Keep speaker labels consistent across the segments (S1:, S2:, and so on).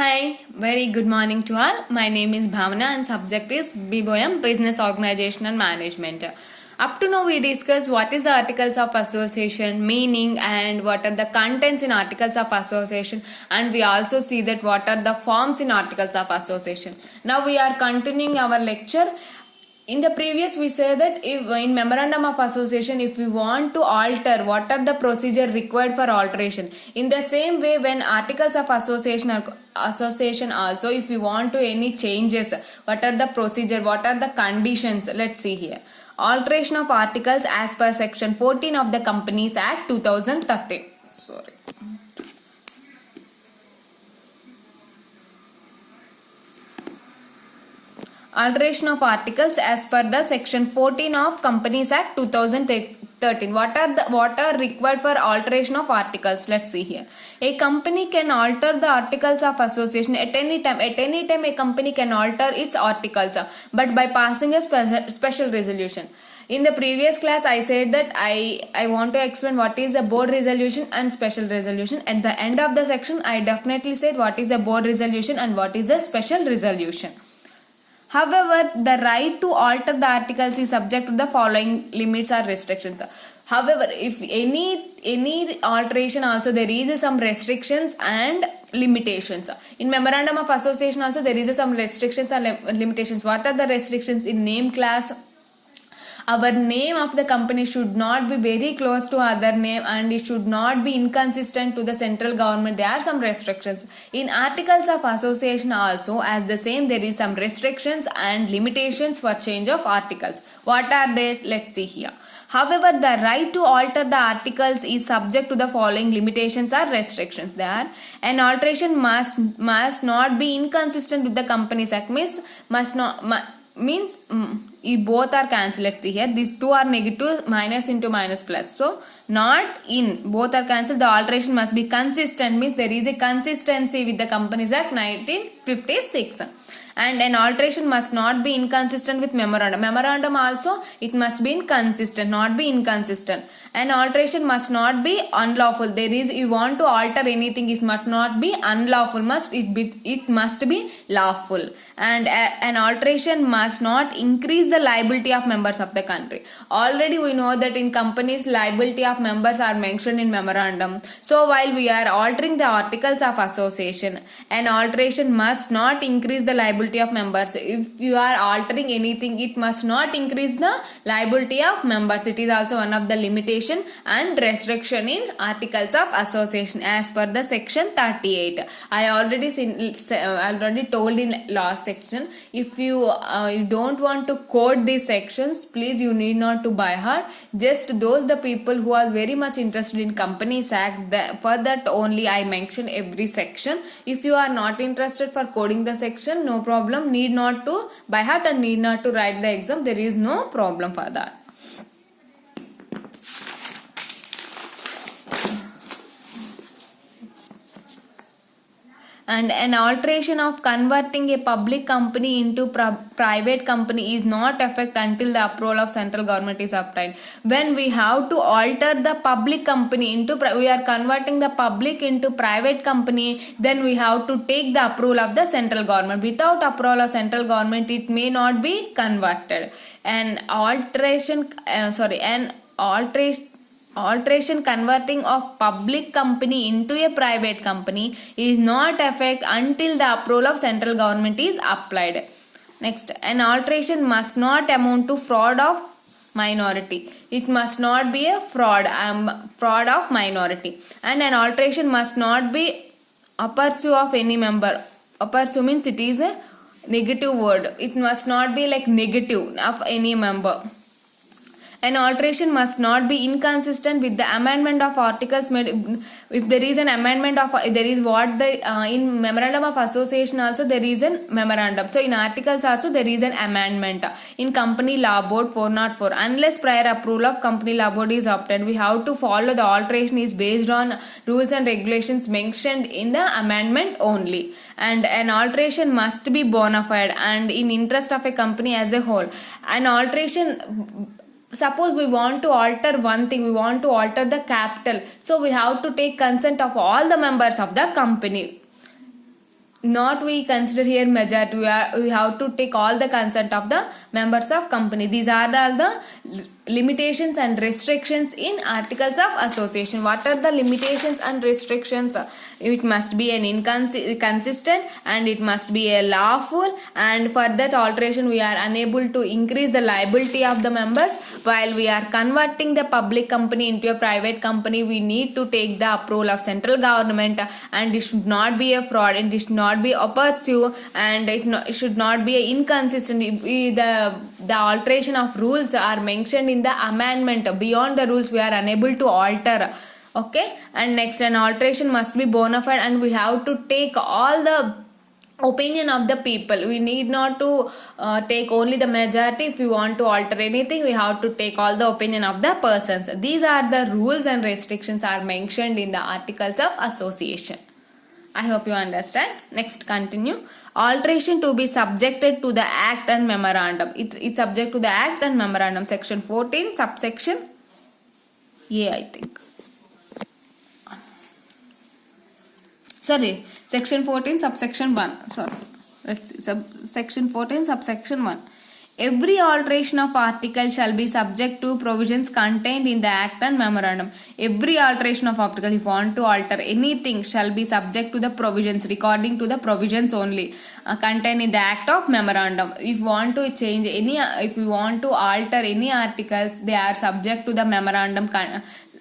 S1: Hi, very good morning to all. My name is Bhavana and subject is BBOM Business Organization and Management. Up to now we discussed what is the Articles of Association, meaning and what are the contents in Articles of Association, and we also see that what are the forms in Articles of Association. Now we are continuing our lecture. In the previous we say that if in memorandum of association, if we want to alter, what are the procedure required for alteration. In the same way, when articles of association also, if we want to any changes, what are the procedure, what are the conditions. Let's see here. Alteration of articles as per section 14 of the Companies Act 2013. Sorry. Alteration of articles as per the section 14 of Companies Act 2013. What are required for alteration of articles? Let's see here. A company can alter the articles of association at any time. At any time a company can alter its articles, but by passing a special resolution. In the previous class I said that I want to explain what is a board resolution and special resolution. At the end of the section I definitely said what is a board resolution and what is a special resolution. However, the right to alter the articles is subject to the following limits or restrictions. However, if any alteration also there is some restrictions and limitations. In memorandum of association also there is some restrictions and limitations. What are the restrictions? In name class, our name of the company should not be very close to other name and it should not be inconsistent to the central government. There are some restrictions. In articles of association also, as the same, there is some restrictions and limitations for change of articles. What are they? Let's see here. However, the right to alter the articles is subject to the following limitations or restrictions. There, an alteration must not be inconsistent with the Companies Act. Means both are cancelled. Let's see here, these two are negative, minus into minus plus, so not in, both are cancelled. The alteration must be consistent, means there is a consistency with the Companies Act 1956, and an alteration must not be inconsistent with memorandum also it must be inconsistent, not be inconsistent. An alteration must not be unlawful. There is, you want to alter anything, it must not be unlawful, it must be lawful. And an alteration must not increase the liability of members of the country. Already we know that in companies liability of members are mentioned in memorandum. So while we are altering the articles of association, an alteration must not increase the liability of members. If you are altering anything, it must not increase the liability of members. It is also one of the limitation and restriction in articles of association as per the section 38. I already told in last section. If you don't want to quote these sections, please you need not to by heart. Just those the people who are very much interested in Companies Act, for that only I mention every section. If you are not interested for coding the section, no problem, need not to by heart and need not to write the exam. There is no problem for that. And an alteration of converting a public company into private company is not effect until the approval of central government is obtained. When we have to alter the public company into, we are converting the public into private company, then we have to take the approval of the central government. Without approval of central government, it may not be converted. Alteration converting of public company into a private company is not effect until the approval of central government is applied. Next, an alteration must not amount to fraud of minority. It must not be a fraud of minority. And an alteration must not be oppressive of any member. Oppressive means it is a negative word. It must not be like negative of any member. An alteration must not be inconsistent with the amendment of articles made. If there is an amendment of, there is what the in memorandum of association also there is an memorandum. So in articles also there is an amendment. In Company Law Board 404, unless prior approval of Company Law Board is obtained, we have to follow the alteration is based on rules and regulations mentioned in the amendment only. And an alteration must be bona fide and in interest of a company as a whole. An alteration, suppose we want to alter one thing, we want to alter the capital, so we have to take consent of all the members of the company. not we consider here majority, we have to take all the consent of the members of company. These are all the limitations and restrictions in articles of association. What are the limitations and restrictions? It must be an inconsistent, and it must be a lawful, and for that alteration we are unable to increase the liability of the members. While we are converting the public company into a private company, we need to take the approval of central government, and it should not be a fraud, and it should not be oppressive, and it should not be inconsistent. The alteration of rules are mentioned in the amendment. Beyond the rules we are unable to alter. Okay, and next, an alteration must be bona fide, and we have to take all the opinion of the people. We need not to take only the majority. If we want to alter anything, we have to take all the opinion of the persons. These are the rules and restrictions are mentioned in the articles of association. I hope you understand. Next, continue. Alteration to be subjected to the act and memorandum. It's subject to the act and memorandum. Section 14 subsection A, I think. Sorry, section 14 subsection 1. Sorry, let's see. Section 14 subsection 1. Every alteration of article shall be subject to provisions contained in the act and memorandum. Every alteration of article, if you want to alter anything, shall be subject to the provisions, according to the provisions only contained in the act of memorandum. If you want to change any, if you want to alter any articles, they are subject to the memorandum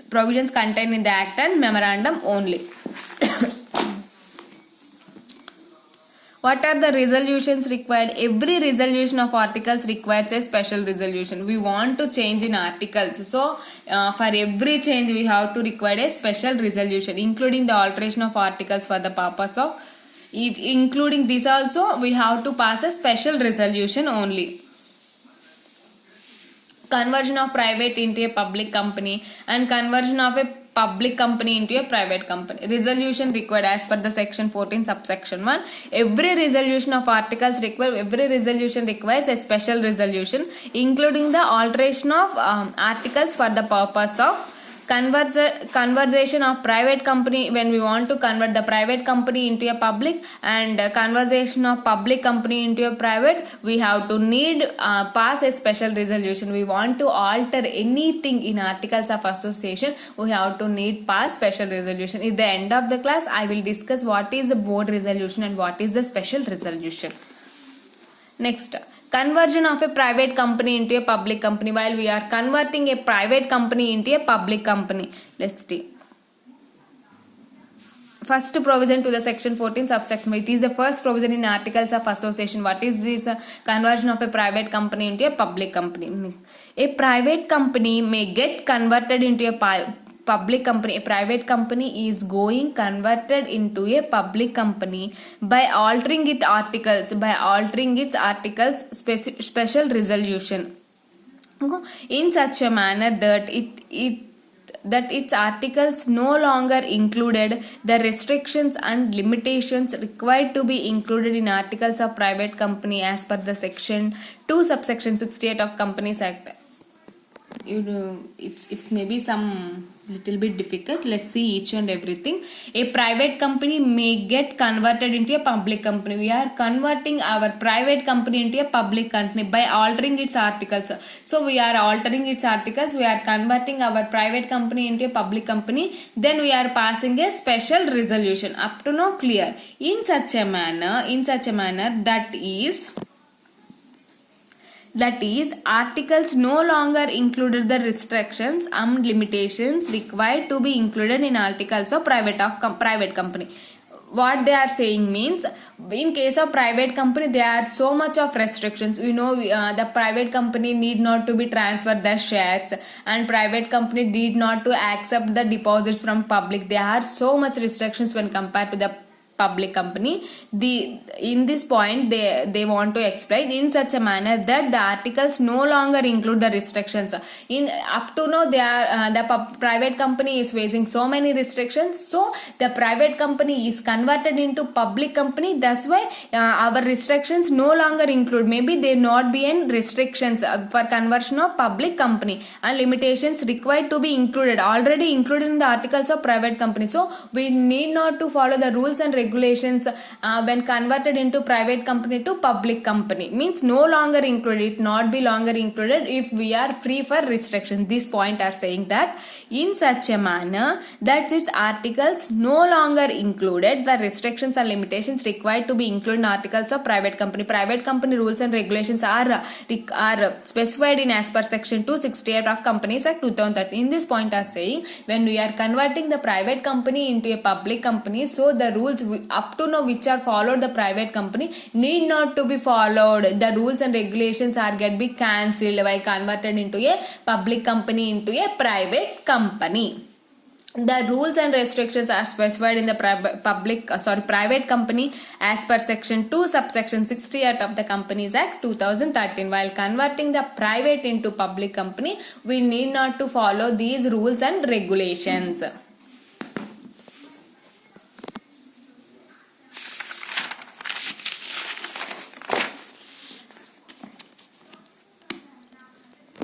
S1: provisions contained in the act and memorandum only. What are the resolutions required? Every resolution of articles requires a special resolution. We want to change in articles. So, for every change we have to require a special resolution, including the alteration of articles for the purpose of it. Including this also, we have to pass a special resolution only. Conversion of private into a public company and conversion of a public company into a private company. Resolution required as per the section 14 subsection 1. Every resolution of articles requires a special resolution, including the alteration of articles for the purpose of conversion of private company, when we want to convert the private company into a public, and conversion of public company into a private, we have to need pass a special resolution. We want to alter anything in articles of association, we have to need pass special resolution. At the end of the class, I will discuss what is the board resolution and what is the special resolution. Next, conversion of a private company into a public company. While we are converting a private company into a public company, let's see. First provision to the section 14 subsection. It is the first provision in articles of association. What is this? Conversion of a private company into a public company. A private company may get converted into a public company. A private company is going converted into a public company by altering its articles, special resolution in such a manner that its articles no longer included the restrictions and limitations required to be included in articles of private company as per the section 2 subsection 68 of Companies Act. It may be some little bit difficult. Let's see each and everything. A private company may get converted into a public company. We are converting our private company into a public company by altering its articles. So we are altering its articles. We are converting our private company into a public company. Then we are passing a special resolution. Up to now clear. In such a manner that is, articles no longer included the restrictions and limitations required to be included in articles of private company. What they are saying means, in case of private company, there are so much of restrictions. The private company need not to be transferred the shares, and private company need not to accept the deposits from public. There are so much restrictions when compared to the public company. In this point they want to explain in such a manner that the articles no longer include the restrictions. Up to now the private company is facing so many restrictions, so the private company is converted into public company. That's why our restrictions no longer include. Maybe there not be any restrictions for conversion of public company, and limitations required to be already included in the articles of private company. So we need not to follow the rules and regulations regulations when converted into private company to public company, means no longer included, it not be longer included if we are free for restriction. This point are saying that in such a manner that its articles no longer included the restrictions and limitations required to be included in articles of private company. Private company rules and regulations are specified in as per section 268 of Companies Act 2013. In this point are saying when we are converting the private company into a public company, so the rules up to now which are followed the private company need not to be followed. The rules and regulations are get be cancelled while converted into a public company into a private company. The rules and restrictions are specified in the private company as per section 2 subsection 68 of the Companies Act 2013. While converting the private into public company, we need not to follow these rules and regulations.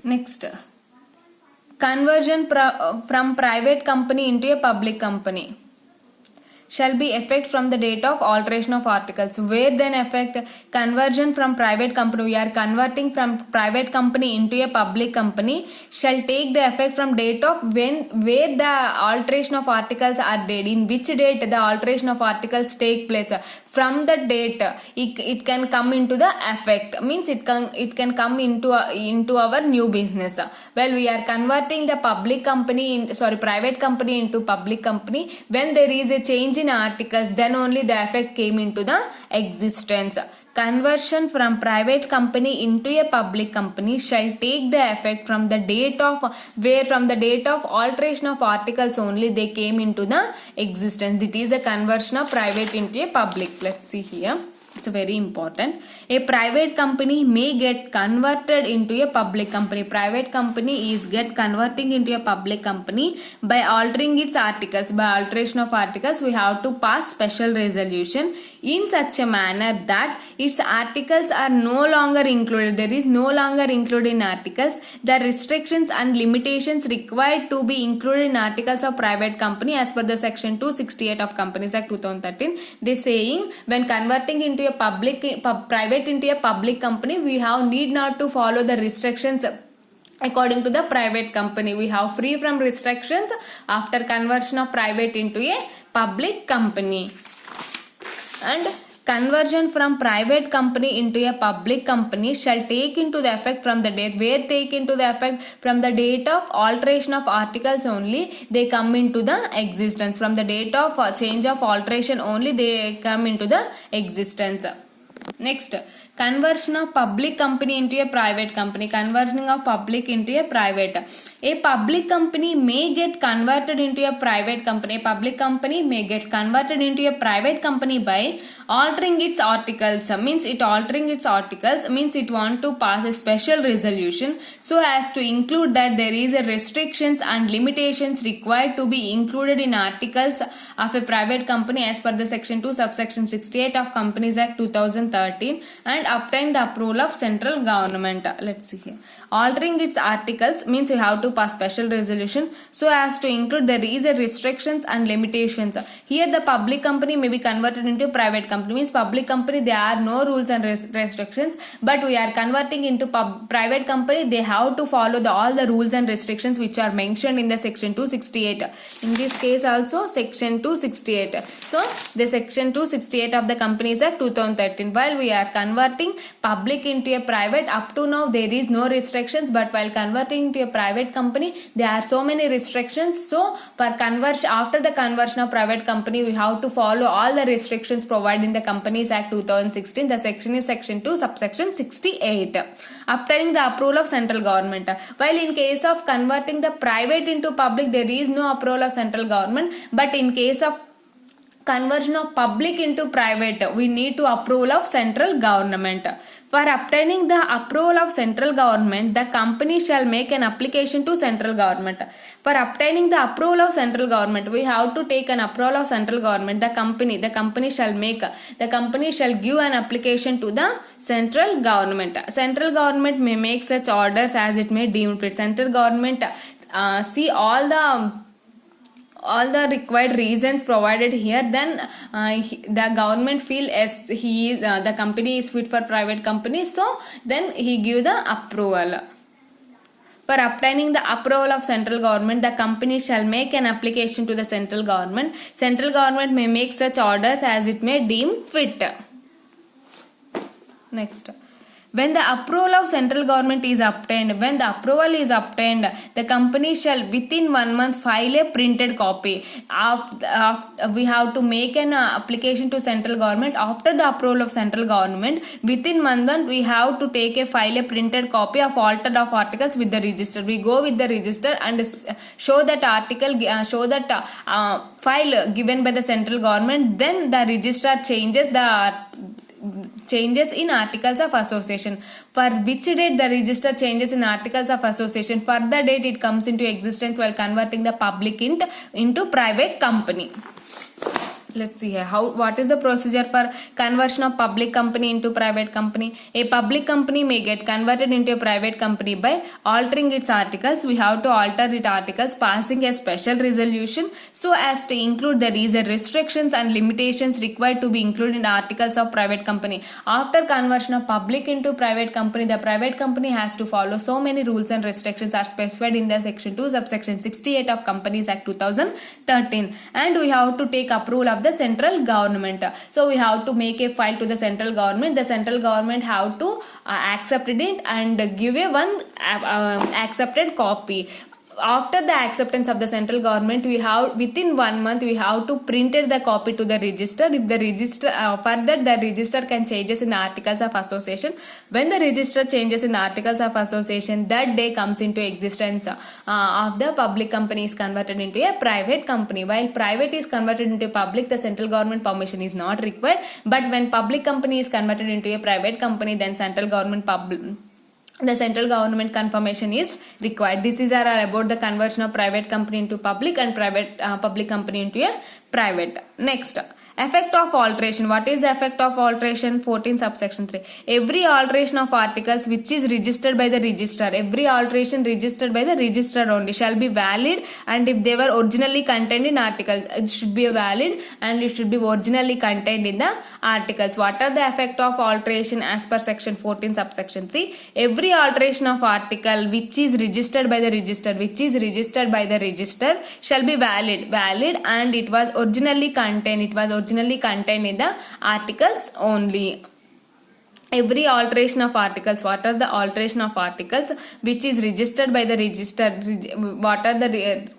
S1: Next, conversion from private company into a public company shall be effect from the date of alteration of articles. Where then effect conversion from private company, we are converting from private company into a public company, shall take the effect from date of where the alteration of articles are date. In which date the alteration of articles take place? From the date it can come into the effect, means it can come into our new business. Well, we are converting the private company into public company. When there is a change in articles, then only the effect came into the existence. Conversion from private company into a public company shall take the effect from the date of alteration of articles only they came into the existence. It is a conversion of private into a public. Let's see here. It's very important. A private company may get converted into a public company. Private company is get converting into a public company by altering its articles. By alteration of articles, we have to pass special resolution in such a manner that its articles are no longer included. There is no longer included in articles the restrictions and limitations required to be included in articles of private company as per the section 268 of Companies Act 2013. They saying when converting into a private into a public company, we have need not to follow the restrictions according to the private company. We have free from restrictions after conversion of private into a public company. And conversion from private company into a public company shall take into the effect from the date. Where take into the effect? From the date of alteration of articles only they come into the existence. From the date of change of alteration only they come into the existence. Next, conversion of public company into a private company. Conversion of public into a private. A public company may get converted into a private company. A public company may get converted into a private company by altering its articles. Means it want to pass a special resolution so as to include that there is a restrictions and limitations required to be included in articles of a private company as per the section 2 subsection 68 of Companies Act 2013 and obtain the approval of central government. Let's see here. Altering its articles means you have to pass special resolution so as to include there is a restrictions and limitations. Here the public company may be converted into private company. Means public company there are no rules and restrictions, but we are converting into private company. They have to follow all the rules and restrictions which are mentioned in the section 268. In this case also section 268. So the section 268 of the Companies Act 2013. While we are converting public into a private, up to now there is no restrictions, but while converting into a private company there are so many restrictions. So for after the conversion of private company we have to follow all the restrictions provided in the Companies Act 2016. The section is section 2 subsection 68. Obtaining the approval of central government. While in case of converting the private into public there is no approval of central government, but in case of conversion of public into private we need to approval of central government. For obtaining the approval of central government, the company shall make an application to central government. For obtaining the approval of central government, we have to take an approval of central government. The company shall give an application to the central government. Central government may make such orders as it may deem fit. Central government see all all the required reasons provided here, then the government feel as the company is fit for private company, so then he give the approval. For obtaining the approval of central government, the company shall make an application to the central government. Central government may make such orders as it may deem fit. Next, when the approval of central government is obtained, the company shall within 1 month file a printed copy. We have to make an application to central government. After the approval of central government, within 1 month we have to file a printed copy of altered of articles with the register. We go with the register and show that article, file given by the central government. Then the registrar changes in articles of association. For which date the register changes in articles of association? For the date it comes into existence while converting the public into private company. Let's see here what is the procedure for conversion of public company into private company. A public company may get converted into a private company by altering its articles. We have to alter its articles, passing a special resolution so as to include the restrictions and limitations required to be included in articles of private company. After conversion of public into private company, the private company has to follow so many rules and restrictions are specified in the section 2 subsection 68 of Companies Act 2013, and we have to take approval of the central government. So we have to make a file to the central government. The central government have to accept it and give a one accepted copy. After the acceptance of the central government, we have within 1 month we have to printed the copy to the register. If the register further the register can changes in the articles of association. When the register changes in the articles of association, that day comes into existence of the public company is converted into a private company. While private is converted into public, the central government permission is not required. But when public company is converted into a private company, then central government confirmation is required. This is all about the conversion of private company into public and public company into a private. Next, effect of alteration. What is the effect of alteration? 14 subsection 3. Every alteration of articles which is registered by the registrar, every alteration registered by the registrar only shall be valid, and if they were originally contained in articles, it should be valid and it should be originally contained in the articles. What are the effect of alteration as per section 14 subsection 3? Every alteration of article which is registered by the register shall be valid, and it was originally contained in the articles only. Every alteration of articles. What are the alteration of articles which is registered by the register? What are the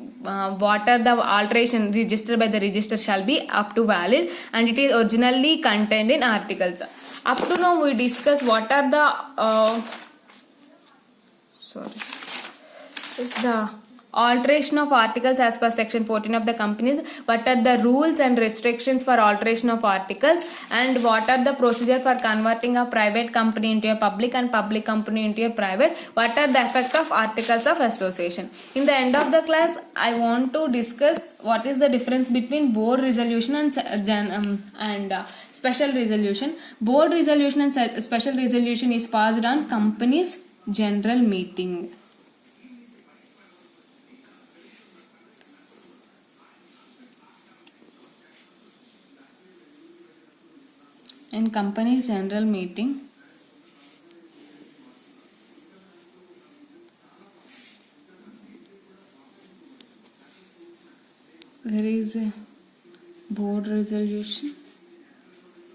S1: alteration registered by the register shall be up to valid, and it is originally contained in articles. Up to now we discuss what are the alteration of articles as per section 14 of the Companies. What are the rules and restrictions for alteration of articles, and what are the procedure for converting a private company into a public and public company into a private? What are the effect of articles of association? In the end of the class, I want to discuss what is the difference between board resolution and special resolution. Board resolution and special resolution is passed on company's general meeting. In company's general meeting, there is a board resolution,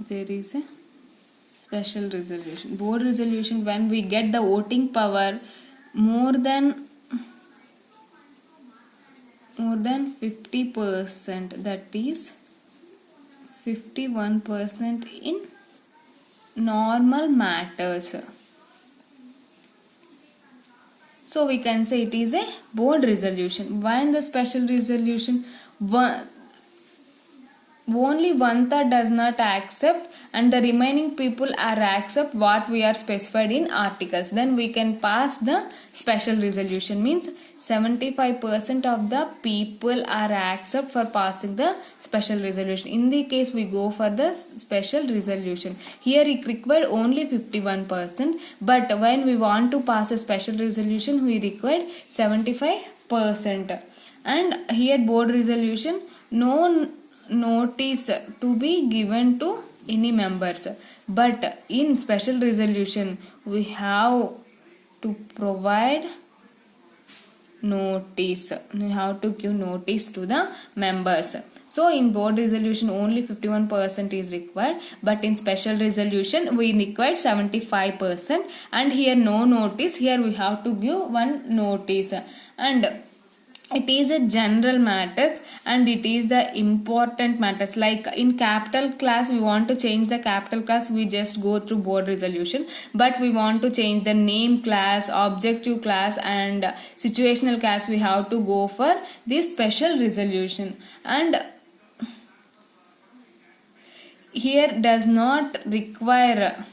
S1: there is a special resolution. Board resolution, when we get the voting power more than 50%, that is 51% in normal matters. So we can say it is a board resolution. When the special resolution, only 1/3 does not accept and the remaining people are accept what we are specified in articles, then we can pass the special resolution. Means 75% of the people are accept for passing the special resolution. In the case we go for the special resolution. Here it required only 51%, but when we want to pass a special resolution we required 75%. And here board resolution, no notice to be given to any members, but in special resolution we have to provide notice. We have to give notice to the members. So in board resolution only 51% is required, but in special resolution we require 75%. And here no notice, here we have to give one notice. And it is a general matters and it is the important matters. Like in capital class we want to change the capital class, we just go through board resolution. But we want to change the name class, objective class and situational class, we have to go for this special resolution. And here does not require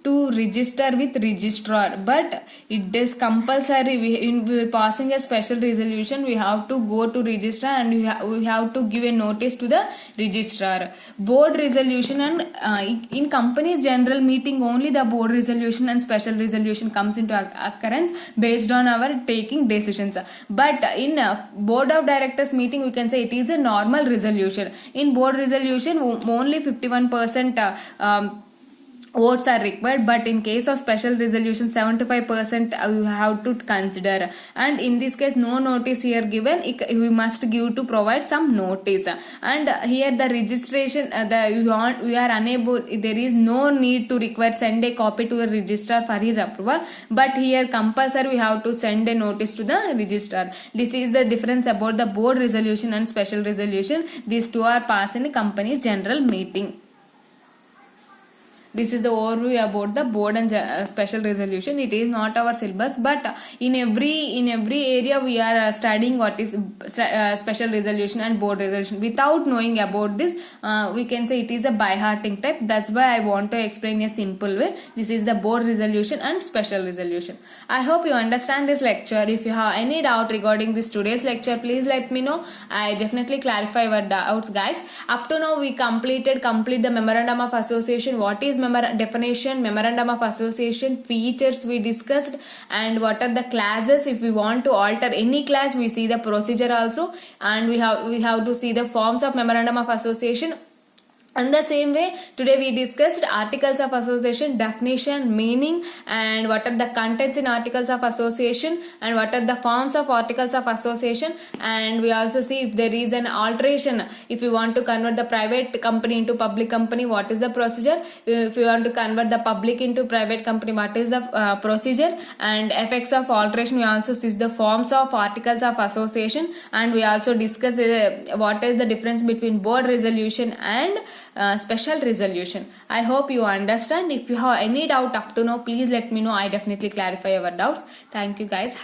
S1: to register with registrar, but it is compulsory. We are passing a special resolution, we have to go to registrar and we have to give a notice to the registrar. Board resolution and in company's general meeting only the board resolution and special resolution comes into occurrence based on our taking decisions. But in board of directors meeting we can say it is a normal resolution. In board resolution only 51% votes are required, but in case of special resolution 75% you have to consider. And in this case no notice here given, we must give to provide some notice. And here the registration we are unable, there is no need to require send a copy to a registrar for his approval, but here compulsory we have to send a notice to the registrar. This is the difference about the board resolution and special resolution. These two are passed in a company's general meeting. This is the overview about the board and special resolution. It is not our syllabus, but in every area we are studying what is special resolution and board resolution. Without knowing about this, we can say it is a by-hearting type. That's why I want to explain a simple way. This is the board resolution and special resolution. I hope you understand this lecture. If you have any doubt regarding this today's lecture, please let me know. I definitely clarify your doubts, guys. Up to now we complete the memorandum of association. What is definition, memorandum of association, features we discussed, and what are the classes. If we want to alter any class, we see the procedure also, and we have to see the forms of memorandum of association. In the same way, today we discussed articles of association, definition, meaning, and what are the contents in articles of association, and what are the forms of articles of association. And we also see if there is an alteration, if you want to convert the private company into public company, what is the procedure. If you want to convert the public into private company, what is the procedure. And effects of alteration, we also see the forms of articles of association, and we also discuss what is the difference between board resolution and special resolution. I hope you understand. If you have any doubt up to now, please let me know. I definitely clarify your doubts. Thank you, guys.